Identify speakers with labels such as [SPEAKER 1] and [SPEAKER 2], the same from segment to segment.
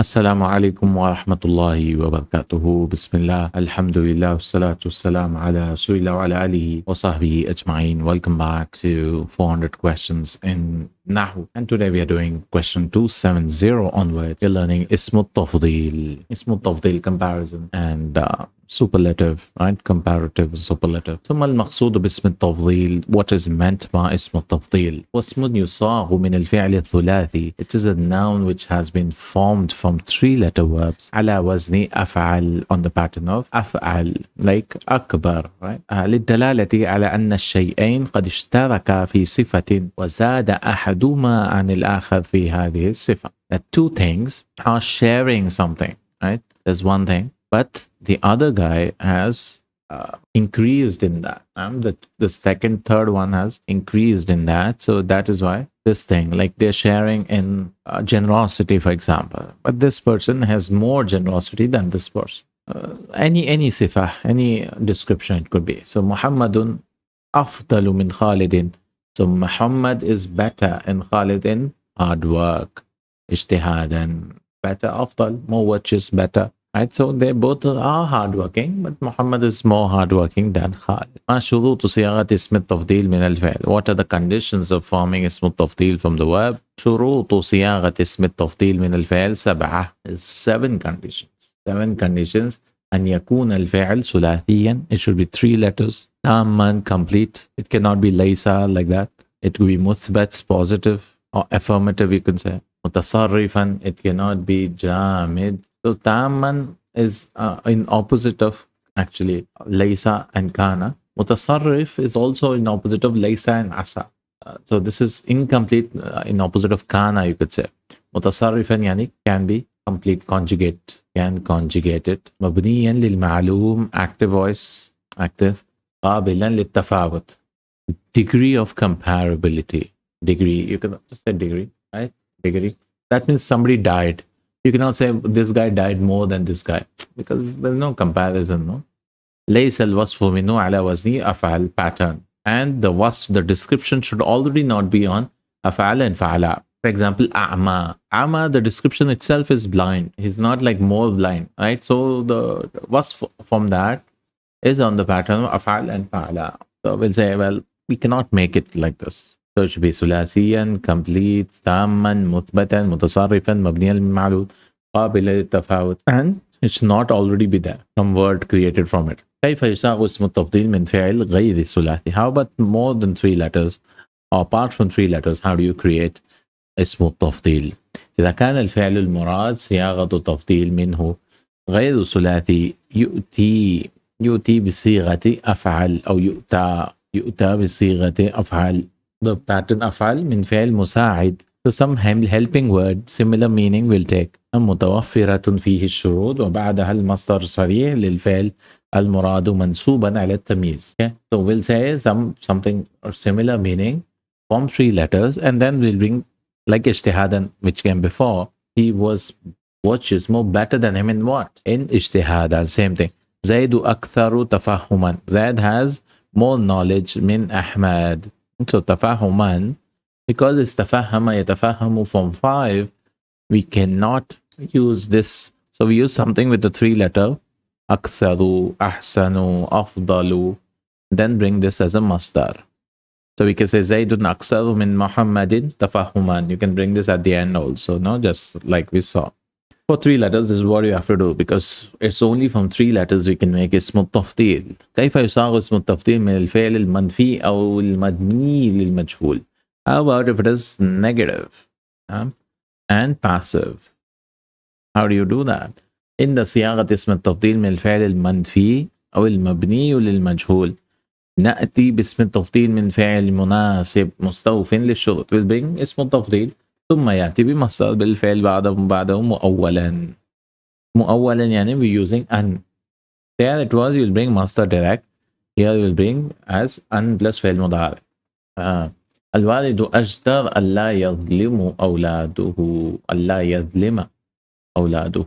[SPEAKER 1] Assalamu alaikum wa rahmatullahi wa barakatuhu. Bismillah. Alhamdulillah. Wassalatu wassalam ala Rasulillah wa ala alihi wa sahbihi ajma'in. Welcome back to 400 questions in Nahw. And today we are doing question 270 onwards. We're learning Ismu Tafdeel. Ismu Tafdeel comparison and superlative, right? Comparative superlative. ثم المقصود باسم التفضيل. What is meant by اسم التفضيل? واسم يصاغ من الفعل الثلاثي. It is a noun which has been formed from three-letter verbs على وزن أفعل, on the pattern of أفعل, like أكبر, right? للدلالة على أن الشيئين قد اشتركا في صفة وزاد أحدهما عن الآخر في هذه الصفة. That two things are sharing something, right? There's one thing, but the other guy has increased in that. The second, third one has increased in that. So that is why this thing, like they're sharing in generosity, for example. But this person has more generosity than this person. Any sifa, any description it could be. So Muhammadun afdalu min Khalidin. So Muhammad is better in Khalid in hard work. Ijtihadan. Better, afdal, more virtuous, better. Right, so they both are hardworking, but Muhammad is more hardworking than Khalid. ما شروط صياغة اسم التفضيل من الفعل? What are the conditions of forming اسم التفضيل from the verb? شروط صياغة اسم التفضيل من الفعل 7. There's 7 conditions. 7 conditions. أن يكون الفعل ثلاثيا. It should be 3 letters. تاما, complete. It cannot be ليس, like that. It could be مثبت, positive, or affirmative, you can say. متصرفا. It cannot be جامد. So Taman is in opposite of actually Laysa and Kana. Mutasarrif is also in opposite of Laysa and Asa. So this is incomplete in opposite of Kana, you could say. Mutasarrifan yani can be complete, conjugate, can conjugate it. Mabniyan lil ma'loom, active voice, active. Qabilan lit tafawut, degree of comparability. Degree, you can just say degree, right? Degree. That means somebody died. You cannot say this guy died more than this guy because there's no comparison, no? ليس الوصف منه على وزن أفعل, pattern. And the wasf, the description should already not be on أفعل and فعلا. For example, أعمى. أعمى, the description itself is blind. He's not like more blind, right? So the wasf from that is on the pattern of أفعل and فعلا. So we'll say, well, we cannot make it like this. So it should be ثلاثيا, complete, تاما, مثبتا, متصرفا, مبنيا للمعلول, قابل للتفاوت. And it should not already be there. Some word created from it. كيف يصاغ اسم التفضيل من فعل غير ثلاثي? How about more than 3 letters? Or apart from 3 letters, how do you create اسم التفضيل? إذا كان الفعل المراد صياغة تفضيل منه غير ثلاثي يؤتي بصيغة أفعل أو يؤتى بصيغة أفعل. The pattern أفعل من فعل مساعد. So some helping word, similar meaning will take. متوفرة فيه الشروط وبعدها المصدر صريح للفعل المراد منصوبا على التمييز. Okay? So we'll say something or similar meaning from 3 letters and then we'll bring like ijtihadan, which came before. He was virtuous, more better than him in what? In ijtihadan, same thing. زيد أكثر تفهما. Zaid has more knowledge من أحمد. So tafahuman, because it's tafahama yatafahamu from 5, we cannot use this. So we use something with the 3 letter aktharu, ahsanu, afdalu, then bring this as a masdar. So we can say Zaydun aktharu min Muhammadin tafahuman. You can bring this at the end also, no? Just like we saw. For 3 letters, this is what you have to do because it's only from 3 letters we can make اسم التفضيل. كيف يصاغ اسم التفضيل من الفعل المنفي أو المبني للمجهول? How about if it is negative and passive? How do you do that? إن صياغة اسم التفضيل من الفعل المنفي أو المبني للمجهول نأتي باسم التفضيل من فعل مناسب مستوف للشروط. We'll bring اسم التفضيل ثم يأتي بمصدر بالفعل بعده مؤولا يعني we're using an. There it was you'll bring master direct. Here you'll bring as an plus فعل مضارع. الوالد أجدر ألا يظلم أولاده. ألا يظلم أولاده.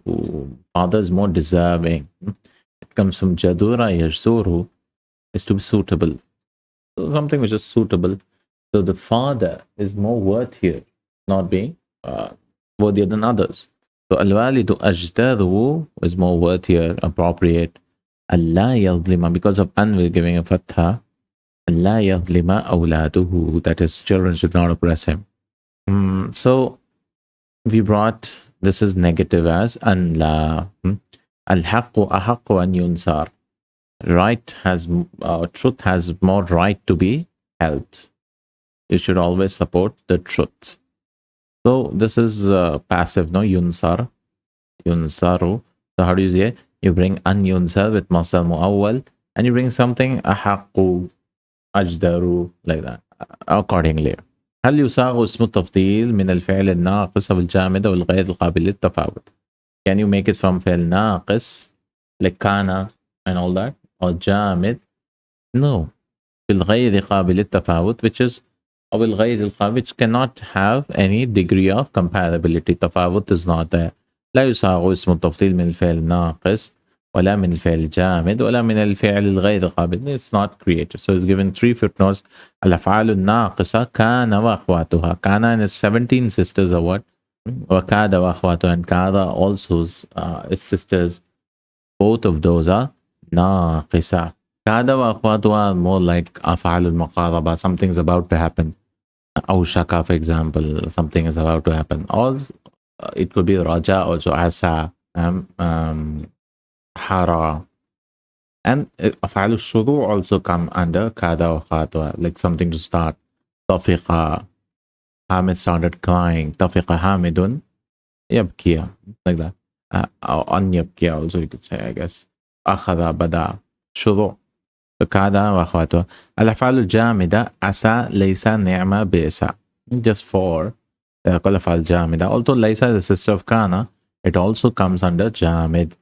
[SPEAKER 1] Father is more deserving. It comes from جدورة يجدور, is to be suitable. So something which is suitable. So the father is more worth here, not being worthier than others. So الوالد أجداده is more worthier, appropriate. ألا يظلم, because of an we're giving a fatha. ألا يظلم أولاده, that is, children should not oppress him. So we brought, this is negative as أن لا. الحق أحق أن ينصر. Right has, truth has more right to be held. You should always support the truth. So this is passive, no? Yunsar. Yunsaru. So how do you say? You bring an yunsar with masal muawwal, and you bring something ahaqu, ajdaru, like that, accordingly. هل يصاغ اسم التفضيل من الفعل الناقص أو الجامد أو الغير القابل للتفاوت? Can you make it from فعل ناقص like كان and all that, or جامد? No. بالغير قابل للتفاوت, which is أو الغير القابل, which cannot have any degree of comparability. تفاوت is not there. لا يصاغ اسم التفضيل من الفعل الناقص ولا من الفعل الجامد ولا من الفعل الغير قابل. It's not created. So it's given 3 footnotes. الأفعال الناقصة كان وأخواتها. كان and its 17 sisters are what? وكاد وأخواتها, and كاد also its sisters. Both of those are ناقصة. كاد وأخواتها more like أفعال المقاربة. Something's about to happen. أو شكا, for example, something is about to happen. Or it could be raja, also asa, hara. And أفعال الشروع also come under kada or khatwa, like something to start. طفق, Hamid started crying. طفق حامد يبكي, like that. أن يبكي also you could say, I guess. أخذ بدأ شروع. كذا وأخواته. الأفعال الجامدة عسى ليس نعمة بئس. Just for كل أفعال جامدة. Although ليس is the sister of كان, it also comes under جامد.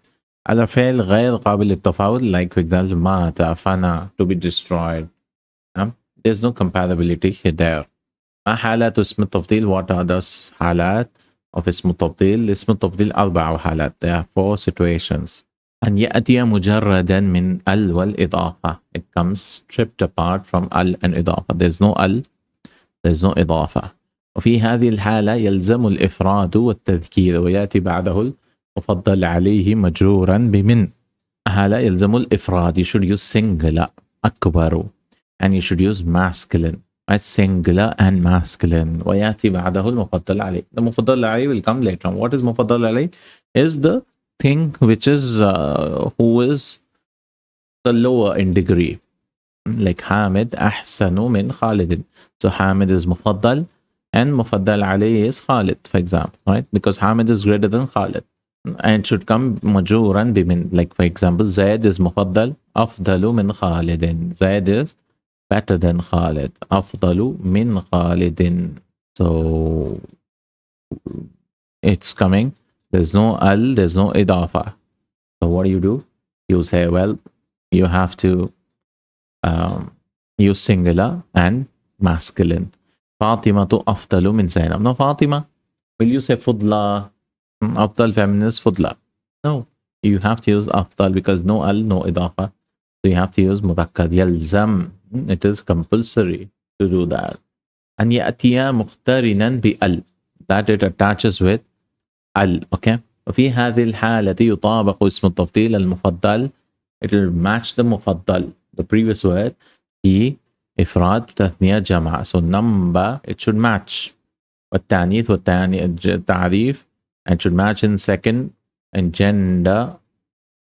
[SPEAKER 1] الأفعال غير قابل للتفاوت, like for example مات, فنى, to be destroyed. There's no compatibility there. ما حالات اسم التفضيل? What are those حالات of اسم التفضيل? اسم التفضيل 4 حالات. There are 4 situations. أن يأتي مجردا من ال والإضافة. It comes stripped apart from ال and إضافة. There's no ال, there's no إضافة. وفي هذه الحالة يلزم الإفراد والتذكير ويأتي بعده المفضل عليه مجرورا بمن. حالة يلزم الإفراد. You should use singular, أكبر, and you should use masculine. Right? Singular and masculine. ويأتي بعده المفضل عليه. The مفضل عليه will come later on. What is مفضل عليه? Is the thing which is who is the lower in degree, like Hamid أحسن من خالد. So Hamid is مفضل and مفضل عليه is Khalid, for example, right? Because Hamid is greater than Khalid, and it should come مجرورا بمن. Like for example, Zaid is مفضل أفضل من خالد. Zaid is better than Khalid. أفضل من خالد. So it's coming. There's no al, there's no idafa. So what do? You say, well, you have to use singular and masculine. Fatima to afdalu min Zainab. No, Fatima. Will you say fudla? Afdal feminist fudla. No. You have to use afdal because no al, no idafa. So you have to use mudhakkar. Yalzam. It is compulsory to do that. And ya'tiya muqtarinan bi al. That it attaches with al, okay? وفي هذه الحالة يطابق اسم التفضيل المفضل. It will match the مفضل, the previous word, في إفراد تثنية جمع. So number, it should match. والتعنيف التعريف, and should match in second, and gender,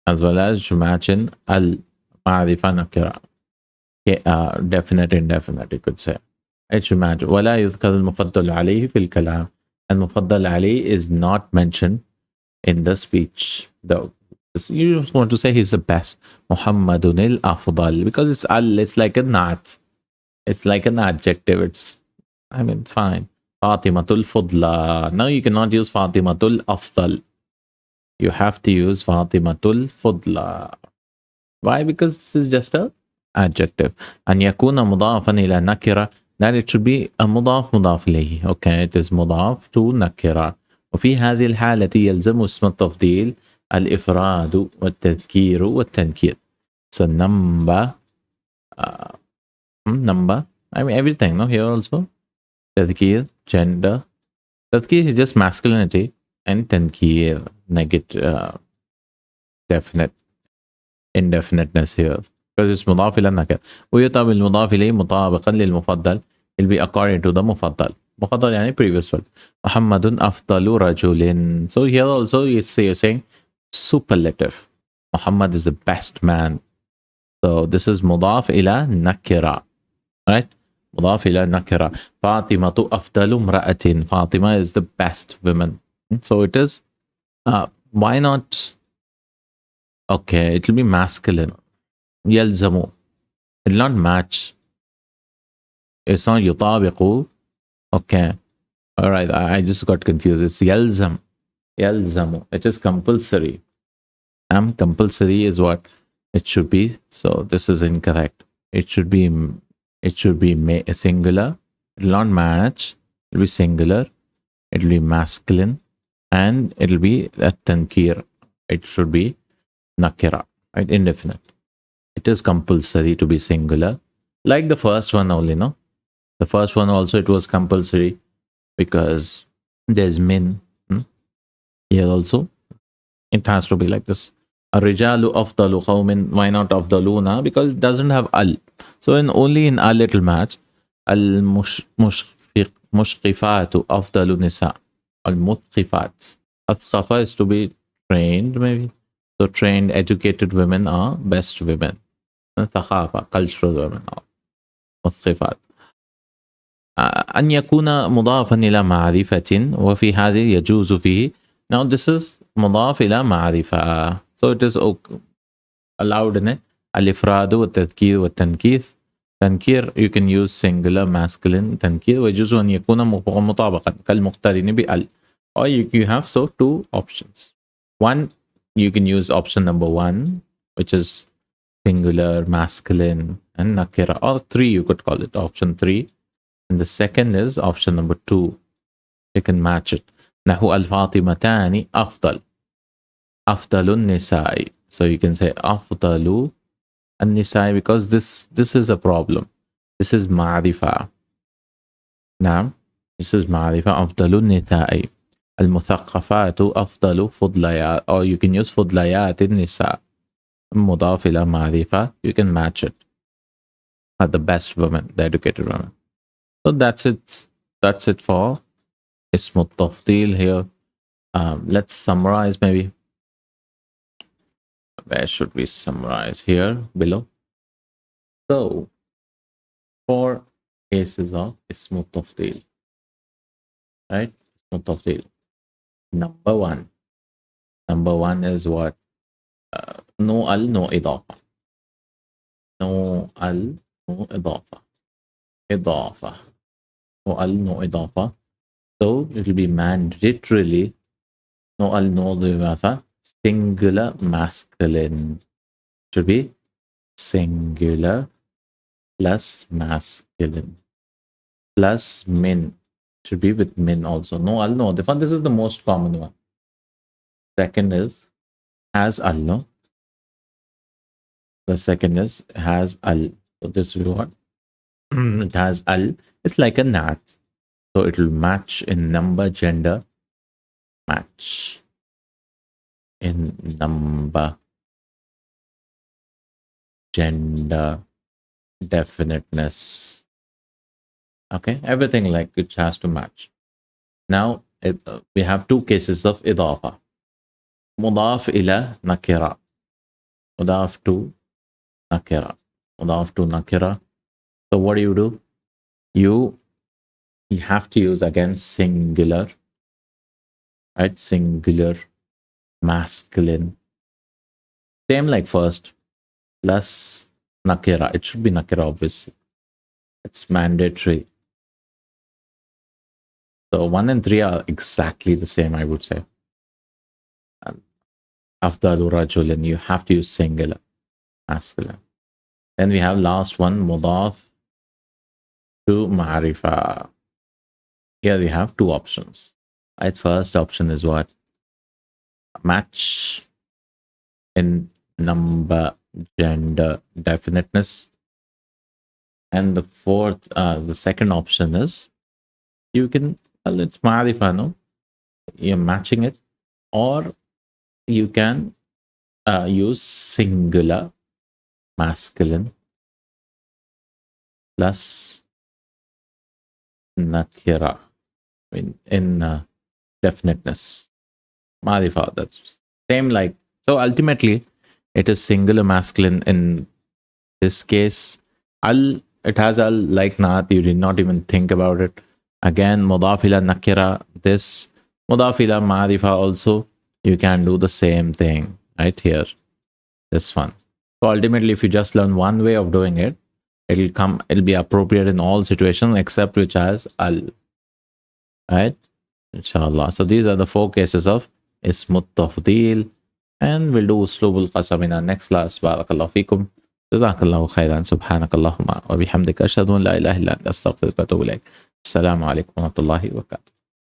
[SPEAKER 1] as well as should match in al, معرفة نكرة. Definite, indefinite, you could say. It should match. ولا يذكر المفضل عليه في الكلام. المفضل عليه is not mentioned in the speech, though. You just want to say he's the best. Muhammadun al-afdal, because it's al, it's like a nat. It's like an adjective. It's fine. Fatimatul fudla. Now you cannot use Fatimatul afdal. You have to use Fatimatul fudla. Why? Because this is just a adjective. أن يكون مضافا إلى نكرة, that it should be a مضاف مضاف إليه. Okay, it is مضاف to نكرة. وفي هذه الحالة يلزم اسم التفضيل الإفراد والتذكير والتنكير. So number, everything, no? Here also, تذكير, gender. تذكير is just masculinity, and tankir, negative, definite, indefiniteness here. Because it's مضاف إلى النكرة. ويطابق المضاف إليه مطابقا للمفضل. It'll be according to the مفضل. مفضل يعني previous one. محمد أفضل رجل. So here also you're saying superlative. Muhammad is the best man. So this is مضاف إلى نكرة. Right? مضاف إلى نكرة. فاطمة أفضل امرأة. Fatima is the best woman. So it is, why not? Okay, it will be masculine. يلزم. It will not match. It's not يطابق. Okay. All right. I just got confused. It's يلزم. يلزم. It is compulsory. Compulsory is what it should be. So this is incorrect. It should be singular. It will not match. It will be singular. It will be masculine. And it will be a tankir. It should be nakira. Right? Indefinite. It is compulsory to be singular. Like the first one only, no? The first one also it was compulsory because there's min. Here also it has to be like this. Ar-rijalu afdalu qawmin. Why not afdaluna? Because it doesn't have al. So only in al it will match. Al-mushqifatu afdalu nisa. Al-muthqifat. Athqafa is to be trained maybe. So trained, educated women are best women. Thaqafa, cultural women are مثقفات. أن يكون مضافا إلى معرفة وفي هذه يجوز فيه. Now this is مضاف إلى معرفة. So it is allowed in it. الإفراد والتذكير والتنكيث. تنكير you can use singular masculine تنكير ويجوز أن يكون مطابقا كالمقترن بأل. Or you have so two options. One, you can use option number 1, which is singular, masculine, and nakira. Or 3, you could call it option 3. And the second is option number 2. You can match it. نحو الفاطمتان أفضل. أفضل النساء. So you can say أفضل النساء because this is a problem. This is معرفة. نعم. This is معرفة. أفضل النساء. المثقفات أفضل فضليات. Or you can use فضليات النساء. مضاف إلى معرفة. You can match it. Are the best women, the educated women. So that's it. That's it for اسم التفضيل here. Let's summarize maybe. Where should we summarize? Here below. So 4 cases of اسم التفضيل. Right? اسم التفضيل. Number 1 is what? No al, no إضافة. No al, no إضافة. إضافة. No al, no إضافة. So it will be mandatorily no al, no إضافة. Singular masculine. Should be singular plus masculine plus min. Should be with min also. No al, no إضافة. This is the most common one. Second is has al, no. The second is has al. So this is what it has al. It's like a nat. So it will match in number, gender, match in number, gender, definiteness. Okay, everything like it has to match. Now we have 2 cases of إضافة. مضاف إلى نكرة. مضاف to nakira. مضاف to nakira. So what do? You have to use again singular, right? Singular, masculine. Same like first, plus nakira. It should be nakira, obviously. It's mandatory. So 1 and 3 are exactly the same, I would say. Afdalu rajulin, you have to use singular, masculine. Then we have last one, mudaf to ma'rifa. Here we have 2 options. Right, first option is what? Match in number, gender, definiteness. And the second option is you can, well, it's ma'rifa, no? you're matching it, or you can use singular masculine plus nakira in definiteness. Marifa, that's same like, so ultimately it is singular masculine in this case. It has al like naat, you did not even think about it. Again, mudaf ila nakira, this mudaf ila marifa also, you can do the same thing right here, this one. So ultimately, if you just learn one way of doing it, it'll be appropriate in all situations except which has al, right? Inshallah. So these are the 4 cases of ismut tafdeel, and we'll do uslubul qasam in our next class. Barakallahu fikum. Jazakallahu khairan. Subhanakallahumma wa bihamdika ashhadu an la ilaha illa anta astaghfiruka wa atubu ilaik. Assalamu alaikum wa rahmatullahi wa barakatuh.